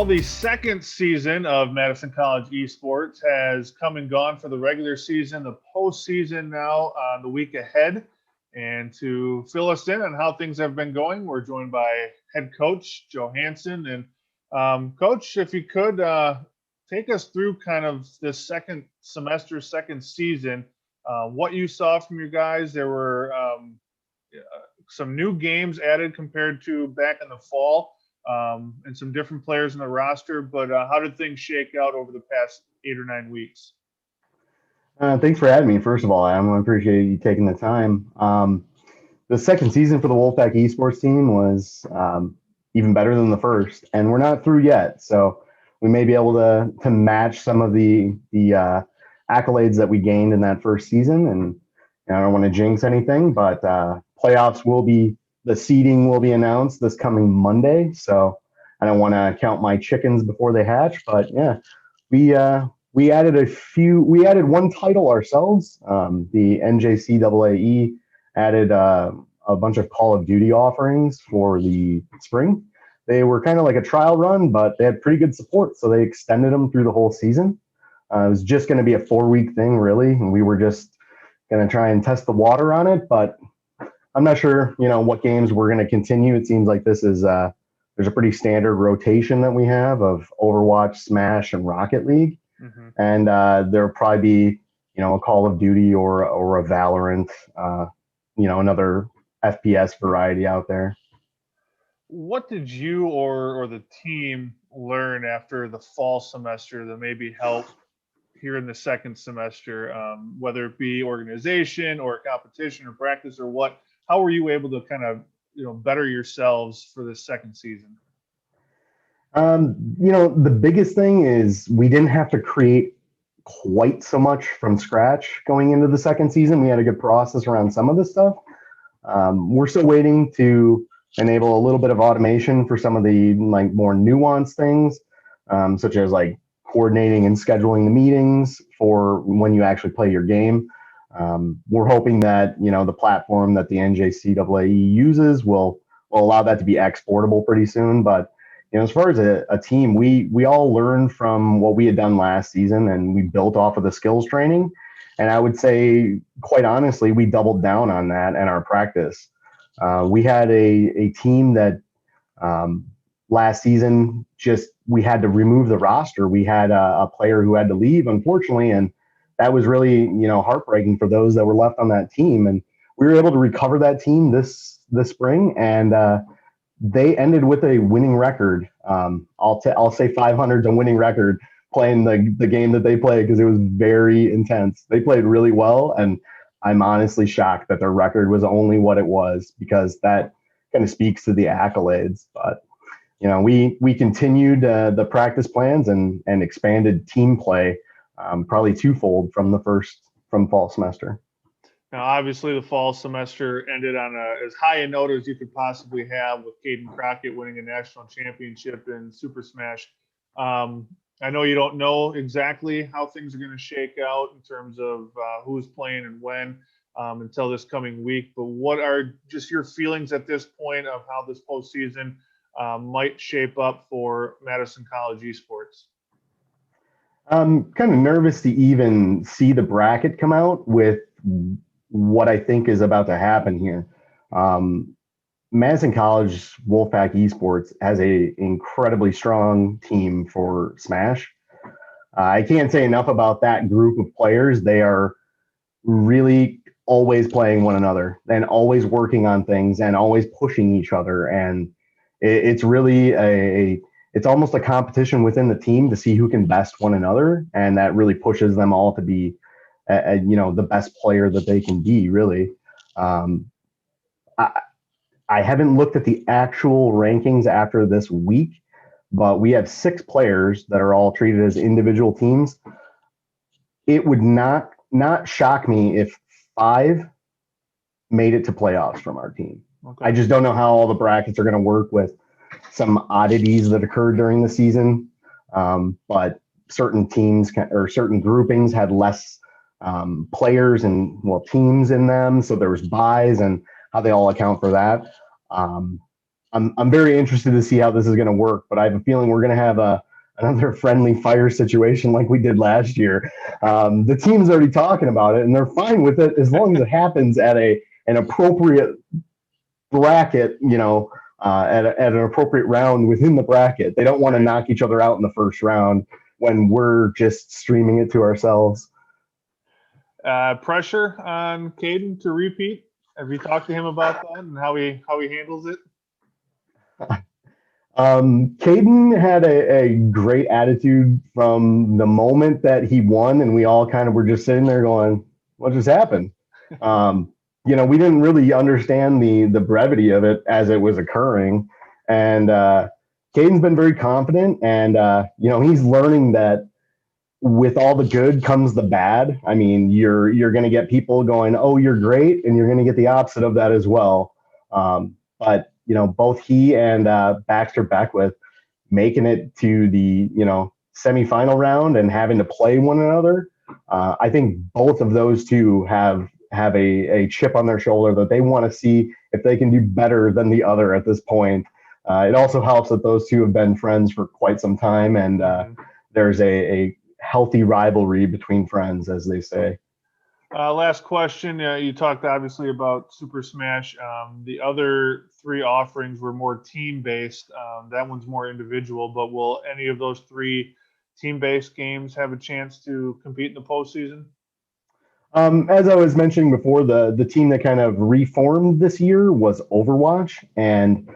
Well, the second season of Madison College Esports has come and gone for the regular season, the postseason now on the week ahead. And to fill us in on how things have been going, we're joined by head coach Joe Hanson. And coach, if you could take us through kind of this second semester, second season, what you saw from your guys. There were some new games added compared to back in the fall, and some different players in the roster. But how did things shake out over the past 8 or 9 weeks? Thanks for having me. First of all, I appreciate you taking the time. The second season for the Wolfpack Esports team was even better than the first, and we're not through yet. So we may be able to match some of the accolades that we gained in that first season. And I don't want to jinx anything, but playoffs will be, the seeding will be announced this coming Monday. So I don't want to count my chickens before they hatch, but yeah, we added one title ourselves. The NJCAAE added a bunch of Call of Duty offerings for the spring. They were kind of like a trial run, but they had pretty good support, so they extended them through the whole season. It was just going to be a 4-week thing, really, and we were just going to try and test the water on it. But I'm not sure, what games we're going to continue. It seems like this is there's a pretty standard rotation that we have of Overwatch, Smash, and Rocket League. Mm-hmm. And there'll probably be, a Call of Duty or a Valorant, another FPS variety out there. What did you or the team learn after the fall semester that maybe helped here in the second semester, whether it be organization or competition or practice or what? How were you able to kind of, better yourselves for this second season? The biggest thing is we didn't have to create quite so much from scratch going into the second season. We had a good process around some of this stuff. We're still waiting to enable a little bit of automation for some of the more nuanced things, such as coordinating and scheduling the meetings for when you actually play your game. We're hoping that the platform that the NJCAAE uses will allow that to be exportable pretty soon. But as far as a team, we all learned from what we had done last season, and we built off of the skills training. And I would say, quite honestly, we doubled down on that in our practice. We had a team that last season we had to remove the roster. We had a player who had to leave, unfortunately, and that was really heartbreaking for those that were left on that team. And we were able to recover that team this spring, and they ended with a winning record. I'll say 500 is a winning record playing the game that they played, because it was very intense. They played really well, and I'm honestly shocked that their record was only what it was, because that kind of speaks to the accolades. But we continued the practice plans and expanded team play, probably twofold from fall semester. Now, obviously, the fall semester ended on as high a note as you could possibly have, with Caden Crockett winning a national championship in Super Smash. I know you don't know exactly how things are going to shake out in terms of who's playing and when until this coming week, but what are just your feelings at this point of how this postseason might shape up for Madison College Esports? I'm kind of nervous to even see the bracket come out with what I think is about to happen here. Madison College Wolfpack Esports has a incredibly strong team for Smash. I can't say enough about that group of players. They are really always playing one another and always working on things and always pushing each other. And it's really it's almost a competition within the team to see who can best one another. And that really pushes them all to be, the best player that they can be, really. I haven't looked at the actual rankings after this week, but we have 6 players that are all treated as individual teams. It would not shock me if 5 made it to playoffs from our team. Okay. I just don't know how all the brackets are going to work with some oddities that occurred during the season. But certain teams or certain groupings had less players and teams in them. So there was buys and how they all account for that. I'm very interested to see how this is going to work, but I have a feeling we're going to have another friendly fire situation like we did last year. The team's already talking about it, and they're fine with it as long as it happens at an appropriate bracket, at an appropriate round within the bracket. They don't want to knock each other out in the first round when we're just streaming it to ourselves. Pressure on Caden to repeat. Have you talked to him about that and how he handles it? Caden had a great attitude from the moment that he won, and we all kind of were just sitting there going, "What just happened?" We didn't really understand the brevity of it as it was occurring, and Caden's been very confident, and he's learning that with all the good comes the bad. I mean, you're going to get people going, "Oh, you're great," and you're going to get the opposite of that as well. But both he and Baxter Beckwith making it to the semifinal round and having to play one another. I think both of those two have a chip on their shoulder that they want to see if they can do better than the other at this point. It also helps that those two have been friends for quite some time, and there's a healthy rivalry between friends, as they say. Last question. You talked obviously about Super Smash. The other 3 offerings were more team-based. That one's more individual, but will any of those 3 team-based games have a chance to compete in the postseason? As I was mentioning before, the team that kind of reformed this year was Overwatch, and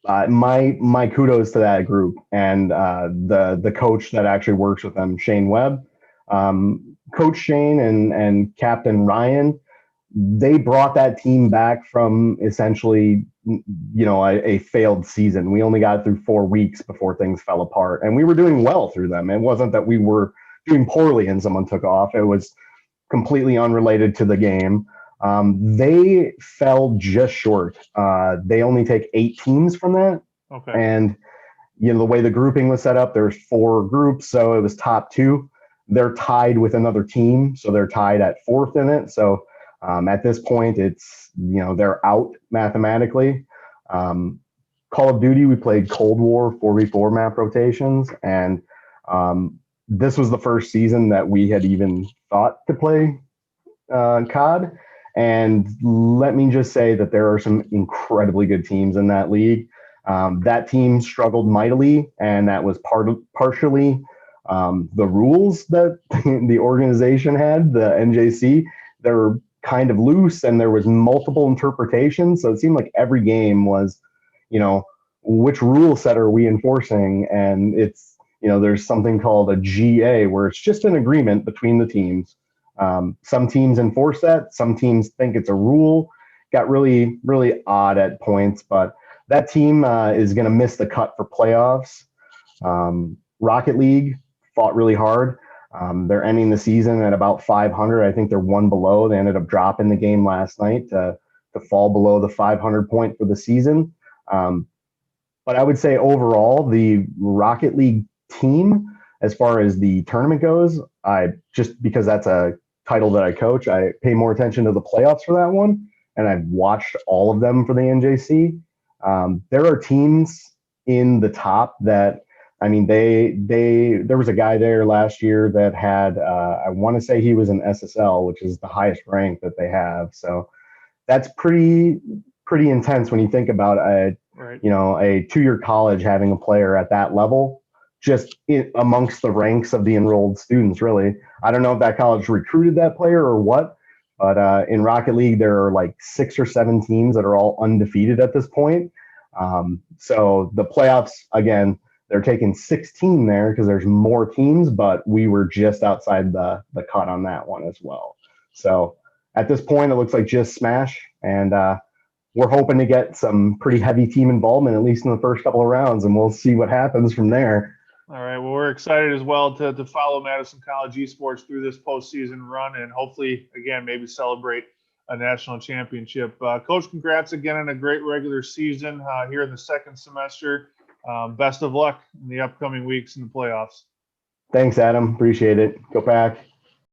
my kudos to that group and the coach that actually works with them, Shane Webb. Coach Shane and Captain Ryan, they brought that team back from essentially, a failed season. We only got through 4 weeks before things fell apart, and we were doing well through them. It wasn't that we were doing poorly and someone took off. It was completely unrelated to the game. They fell just short. They only take 8 teams from that. Okay. And, the way the grouping was set up, there's 4 groups, so it was top 2. They're tied with another team, so they're tied at 4th in it. So at this point, it's, they're out mathematically. Call of Duty, we played Cold War 4v4 map rotations, and this was the first season that we had even thought to play COD. And let me just say that there are some incredibly good teams in that league. That team struggled mightily, and that was partially the rules that the organization had, the NJC. They were kind of loose, and there was multiple interpretations. So it seemed like every game was, which rule set are we enforcing? And it's, there's something called a GA, where it's just an agreement between the teams. Some teams enforce that. Some teams think it's a rule. Got really, really odd at points, but that team is going to miss the cut for playoffs. Rocket League fought really hard. They're ending the season at about 500. I think they're 1 below. They ended up dropping the game last night to fall below the 500 point for the season. But I would say overall, the Rocket League team, as far as the tournament goes, just because that's a title that I coach, I pay more attention to the playoffs for that one, and I've watched all of them for the NJC. There are teams in the top that, I mean, there was a guy there last year that had, I want to say he was an SSL, which is the highest rank that they have. So that's pretty intense when you think about a 2-year college having a player at that level, just amongst the ranks of the enrolled students, really. I don't know if that college recruited that player or what, but in Rocket League, there are like 6 or 7 teams that are all undefeated at this point. So the playoffs, again, they're taking 16 there because there's more teams, but we were just outside the cut on that one as well. So at this point, it looks like just Smash, and we're hoping to get some pretty heavy team involvement, at least in the first couple of rounds, and we'll see what happens from there. All right. Well, we're excited as well to follow Madison College Esports through this postseason run, and hopefully, again, maybe celebrate a national championship. Coach, congrats again on a great regular season here in the second semester. Best of luck in the upcoming weeks in the playoffs. Thanks, Adam. Appreciate it. Go Pack.